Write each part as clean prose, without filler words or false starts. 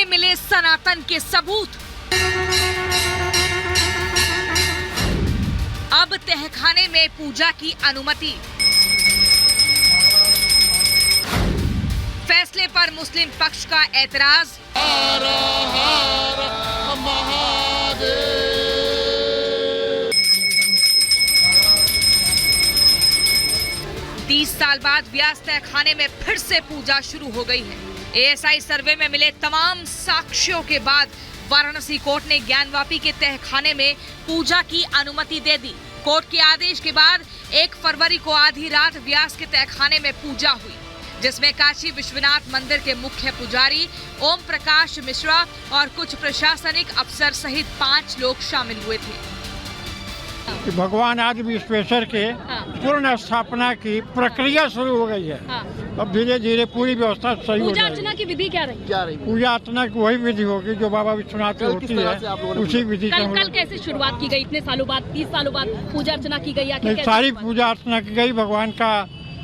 में मिले सनातन के सबूत। अब तहखाने में पूजा की अनुमति। फैसले पर मुस्लिम पक्ष का ऐतराज। 30 साल बाद व्यास तहखाने में फिर से पूजा शुरू हो गई है। एएसआई सर्वे में मिले तमाम साक्ष्यों के बाद वाराणसी कोर्ट ने ज्ञानवापी के तहखाने में पूजा की अनुमति दे दी। कोर्ट के आदेश के बाद 1 फरवरी को आधी रात व्यास के तहखाने में पूजा हुई, जिसमें काशी विश्वनाथ मंदिर के मुख्य पुजारी ओम प्रकाश मिश्रा और कुछ प्रशासनिक अफसर सहित 5 लोग शामिल हुए थे। भगवान आदि विश्वेश्वर के पूर्ण स्थापना की प्रक्रिया शुरू हो गई है। अब धीरे धीरे पूरी व्यवस्था सही हो जाएगी। पूजा अर्चना की विधि क्या रही? पूजा अर्चना की वही विधि होगी जो बाबा विश्वनाथ की होती है, उसी विधि से। कल कैसे शुरुआत की गई? इतने सालों बाद, 30 सालों बाद पूजा अर्चना की गई? सारी पूजा अर्चना की गई, भगवान का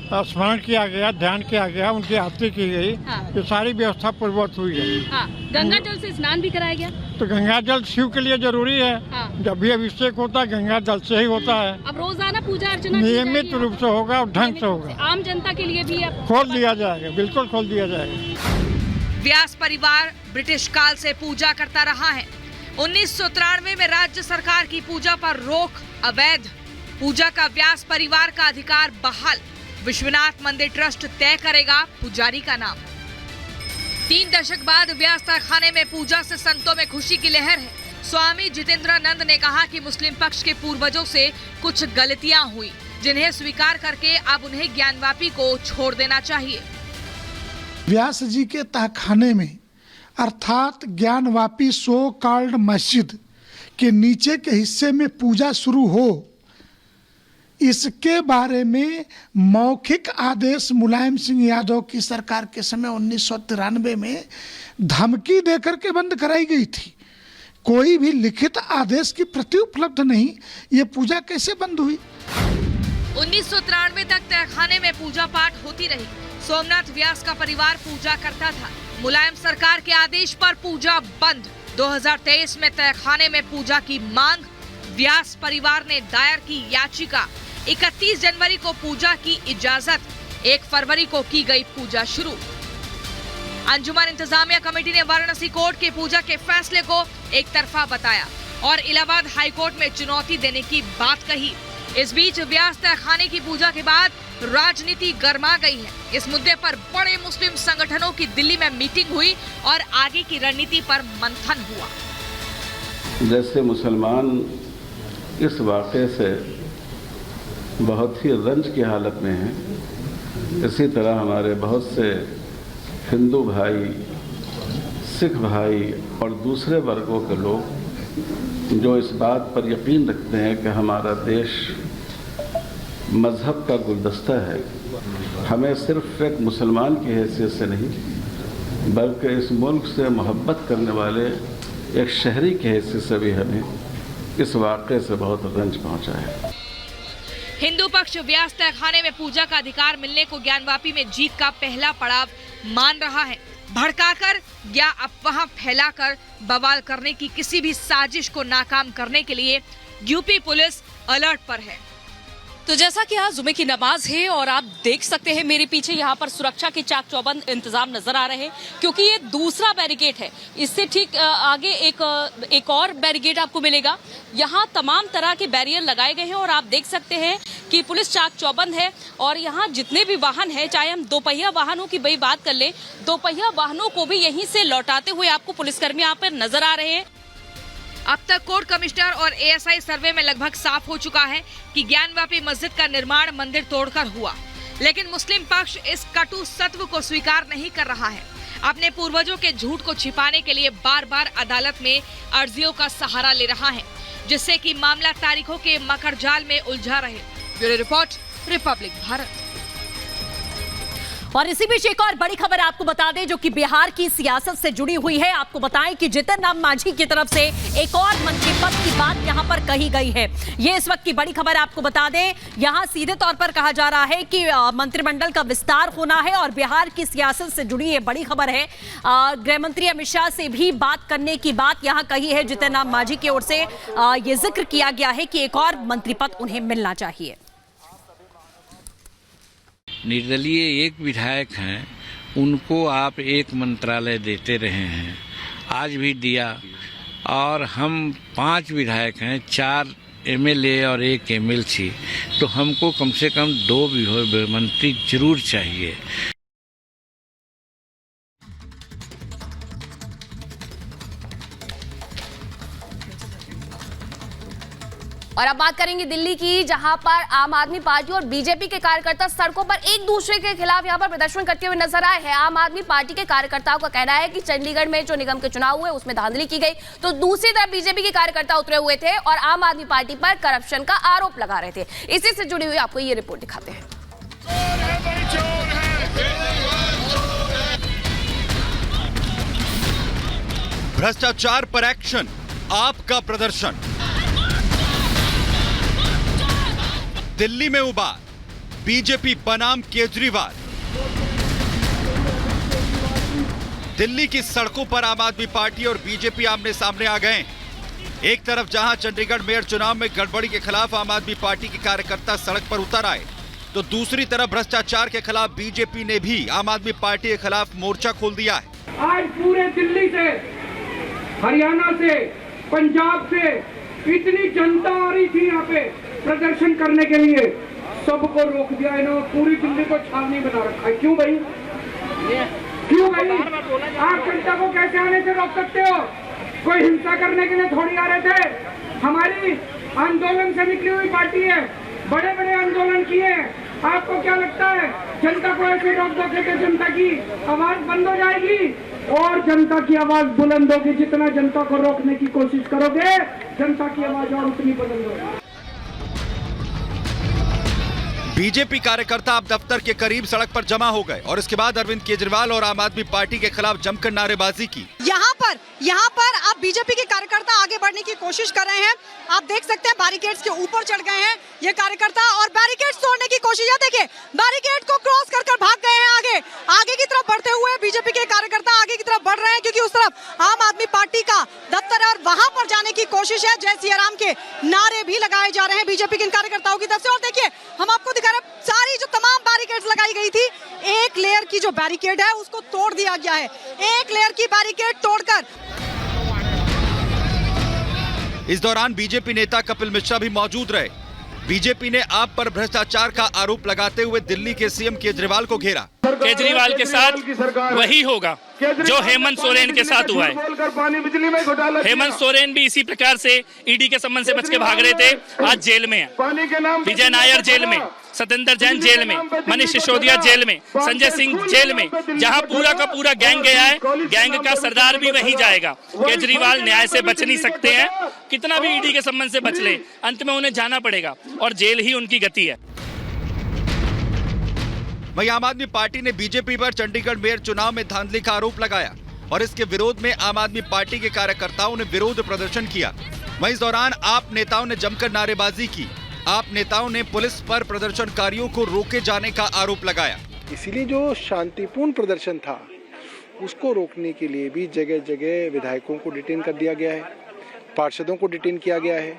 स्मरण किया गया, ध्यान किया गया, उनकी आरती की गई। ये सारी व्यवस्था पूर्ववत हुई है। गंगा जल से स्नान भी कराया गया। तो गंगा जल शिव के लिए जरूरी है। जब भी अभिषेक होता है गंगा जल से ही होता है। अब रोजाना पूजा अर्चना नियमित रूप से होगा और ढंग से होगा। आम जनता के लिए भी खोल दिया जाएगा, बिल्कुल खोल दिया जाएगा। व्यास परिवार ब्रिटिश काल से पूजा करता रहा है। 1993 में राज्य सरकार की पूजा पर रोक अवैध। पूजा का व्यास परिवार का अधिकार बहाल। विश्वनाथ मंदिर ट्रस्ट तय करेगा पुजारी का नाम। 3 दशक बाद व्यास तहखाने में पूजा से संतों में खुशी की लहर है। स्वामी जितेंद्रानंद ने कहा कि मुस्लिम पक्ष के पूर्वजों से कुछ गलतियां हुई, जिन्हें स्वीकार करके अब उन्हें ज्ञानवापी को छोड़ देना चाहिए। व्यास जी के तहखाने में अर्थात ज्ञानवापी सो कॉल्ड मस्जिद के नीचे के हिस्से में पूजा शुरू हो, इसके बारे में मौखिक आदेश मुलायम सिंह यादव की सरकार के समय 1993 में धमकी देकर के बंद कराई गई थी। कोई भी लिखित आदेश की प्रति उपलब्ध नहीं, ये पूजा कैसे बंद हुई? 1993 तक तहखाने में पूजा पाठ होती रही। सोमनाथ व्यास का परिवार पूजा करता था। मुलायम सरकार के आदेश पर पूजा बंद। 2023 में तहखाने में पूजा की मांग। व्यास परिवार ने दायर की याचिका। 31 जनवरी को पूजा की इजाजत। 1 फरवरी को की गई पूजा शुरू। अंजुमन इंतजामिया कमेटी ने वाराणसी कोर्ट के पूजा के फैसले को एक तरफा बताया और इलाहाबाद हाई कोर्ट में चुनौती देने की बात कही। इस बीच व्यास तहखाने की पूजा के बाद राजनीति गर्मा गई है। इस मुद्दे पर बड़े मुस्लिम संगठनों की दिल्ली में मीटिंग हुई और आगे की रणनीति पर मंथन हुआ। जैसे मुसलमान इस वाक़े से बहुत ही रंज की हालत में हैं, इसी तरह हमारे बहुत से हिंदू भाई, सिख भाई और दूसरे वर्गों के लोग जो इस बात पर यकीन रखते हैं कि हमारा देश मज़हब का गुलदस्ता है, हमें सिर्फ एक मुसलमान की हैसियत से नहीं बल्कि इस मुल्क से मोहब्बत करने वाले एक शहरी की हैसियत से भी हमें इस वाक़े से बहुत रंज पहुंचा है। हिंदू पक्ष व्यास तहखाने में पूजा का अधिकार मिलने को ज्ञानवापी में जीत का पहला पड़ाव मान रहा है। भड़काकर या अफवाह फैलाकर बवाल करने की किसी भी साजिश को नाकाम करने के लिए यूपी पुलिस अलर्ट पर है। तो जैसा कि आज जुमे की नमाज है और आप देख सकते हैं मेरे पीछे यहाँ पर सुरक्षा के चाक चौबंद इंतजाम नजर आ रहे हैं, क्योंकि ये दूसरा बैरिकेड है। इससे ठीक आगे एक और बैरिकेड आपको मिलेगा। यहाँ तमाम तरह के बैरियर लगाए गए हैं और आप देख सकते हैं कि पुलिस चाक चौबंद है। और यहाँ जितने भी वाहन है, चाहे हम दोपहिया वाहनों की भाई बात कर लें, दोपहिया वाहनों को भी यहीं से लौटाते हुए आपको पुलिसकर्मी यहाँ पर नजर आ रहे हैं। अब तक कोर्ट कमिश्नर और एएसआई सर्वे में लगभग साफ हो चुका है कि ज्ञानवापी मस्जिद का निर्माण मंदिर तोड़कर हुआ, लेकिन मुस्लिम पक्ष इस कटु सत्य को स्वीकार नहीं कर रहा है। अपने पूर्वजों के झूठ को छिपाने के लिए बार बार अदालत में अर्जियों का सहारा ले रहा है, जिससे कि मामला तारीखों के मकड़जाल में उलझा रहे। Bureau report, Republic Bharat. और इसी बीच एक और बड़ी खबर आपको बता दें जो कि बिहार की सियासत से जुड़ी हुई है। आपको बताएं कि जीतन राम मांझी की तरफ से एक और मंत्री पद की बात यहां पर कही गई है। ये इस वक्त की बड़ी खबर आपको बता दें, यहां सीधे तौर पर कहा जा रहा है कि मंत्रिमंडल का विस्तार होना है और बिहार की सियासत से जुड़ी ये बड़ी खबर है। गृह मंत्री अमित शाह से भी बात करने की बात यहां कही है जीतन राम मांझी की ओर से। ये जिक्र किया गया है कि एक और मंत्री पद उन्हें मिलना चाहिए। निर्दलीय एक विधायक हैं, उनको आप एक मंत्रालय देते रहे हैं, आज भी दिया। और हम 5 विधायक हैं, 4 एमएलए और 1 एमएलसी, तो हमको कम से कम 2 मंत्री जरूर चाहिए। और अब बात करेंगे दिल्ली की, जहां पर आम आदमी पार्टी और बीजेपी के कार्यकर्ता सड़कों पर एक दूसरे के खिलाफ यहां पर प्रदर्शन करते हुए नजर आए हैं। आम आदमी पार्टी के कार्यकर्ताओं का कहना है कि चंडीगढ़ में जो निगम के चुनाव हुए उसमें धांधली की गई, तो दूसरी तरफ बीजेपी के कार्यकर्ता उतरे हुए थे और आम आदमी पार्टी पर करप्शन का आरोप लगा रहे थे। इसी से जुड़ी हुई आपको ये रिपोर्ट दिखाते हैं। भ्रष्टाचार पर एक्शन, आपका प्रदर्शन। दिल्ली में उबार, बीजेपी बनाम केजरीवाल। दिल्ली की सड़कों पर आम आदमी पार्टी और बीजेपी आमने सामने आ गए। एक तरफ जहां चंडीगढ़ मेयर चुनाव में गड़बड़ी के खिलाफ आम आदमी पार्टी के कार्यकर्ता सड़क पर उतर आए, तो दूसरी तरफ भ्रष्टाचार के खिलाफ बीजेपी ने भी आम आदमी पार्टी के खिलाफ मोर्चा खोल दिया है। आज पूरे दिल्ली से, हरियाणा से, पंजाब से इतनी जनता आ रही थी यहाँ पे प्रदर्शन करने के लिए, सबको रोक दिया इन्होंने। पूरी दिल्ली को छावनी बना रखा है। क्यों भाई? क्यों भाई? आप जनता को कैसे आने से रोक सकते हो? कोई हिंसा करने के लिए थोड़ी आ रहे थे। हमारी आंदोलन से निकली हुई पार्टी है, बड़े बड़े आंदोलन किए। आपको क्या लगता है जनता को ऐसे रोक दोगे तो जनता की आवाज बंद हो जाएगी? और जनता की आवाज बुलंद होगी। जितना जनता को रोकने की कोशिश करोगे, जनता की आवाज और उतनी बुलंद होगी। बीजेपी कार्यकर्ता अब दफ्तर के करीब सड़क पर जमा हो गए और इसके बाद अरविंद केजरीवाल और आम आदमी पार्टी के खिलाफ जमकर नारेबाजी की। यहाँ पर अब बीजेपी के कार्यकर्ता आगे बढ़ने की कोशिश कर रहे हैं। आप देख सकते हैं बैरिकेड्स के ऊपर चढ़ गए हैं ये कार्यकर्ता और बैरिकेड्स तोड़ने की कोशिश। देखिए बैरिकेड को क्रॉस कर भाग गए हैं। आगे की तरफ बढ़ते हुए बीजेपी के कार्यकर्ता आगे की तरफ बढ़ रहे हैं, क्योंकि उस तरफ आम आदमी पार्टी का दफ्तर है और वहां पर जाने की कोशिश है। जय सिया राम के नारे भी लगाए जा रहे हैं बीजेपी के कार्यकर्ताओं की तरफ से। और देखिए हम आपको दिखा रहे हैं, सारी जो तमाम बैरिकेड्स लगाई गई थी, एक लेयर की जो बैरिकेड है उसको तोड़ दिया गया है। एक लेयर की बैरिकेड तोड़कर। इस दौरान बीजेपी नेता कपिल मिश्रा भी मौजूद रहे। बीजेपी ने आप पर भ्रष्टाचार का आरोप लगाते हुए दिल्ली के सीएम केजरीवाल को घेरा। केजरीवाल के साथ वही होगा जो हेमंत सोरेन के साथ हुआ है। हेमंत सोरेन भी इसी प्रकार से ईडी के संबंध से बच के भाग रहे थे, आज जेल में है। विजय नायर जेल में, सत्येंद्र जैन जेल में, मनीष सिसोदिया जेल में, संजय सिंह जेल में। जहां पूरा का पूरा गैंग गया है, गैंग का सरदार भी वहीं जाएगा। केजरीवाल न्याय से बच नहीं सकते हैं, कितना भी ईडी के संबंध से बच ले, अंत में उन्हें जाना पड़ेगा और जेल ही उनकी गति है। वहीं आम आदमी पार्टी ने बीजेपी पर चंडीगढ़ मेयर चुनाव में धांधली का आरोप लगाया और इसके विरोध में आम आदमी पार्टी के कार्यकर्ताओं ने विरोध प्रदर्शन किया। वहीं इस दौरान आप नेताओं ने जमकर नारेबाजी की। आप नेताओं ने पुलिस पर प्रदर्शनकारियों को रोके जाने का आरोप लगाया। इसीलिए जो शांतिपूर्ण प्रदर्शन था उसको रोकने के लिए भी जगह जगह विधायकों को डिटेन कर दिया गया है, पार्षदों को डिटेन किया गया है,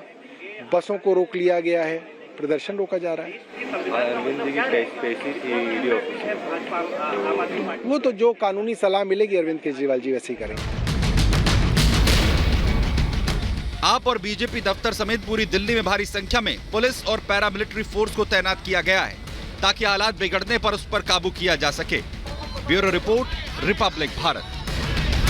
बसों को रोक लिया गया है, प्रदर्शन रोका जा रहा है। वो तो जो कानूनी सलाह मिलेगी अरविंद केजरीवाल जी वैसे ही करेंगे। आप और बीजेपी दफ्तर समेत पूरी दिल्ली में भारी संख्या में पुलिस और पैरामिलिट्री फोर्स को तैनात किया गया है ताकि हालात बिगड़ने पर उस पर काबू किया जा सके। Bureau report, Republic Bharat.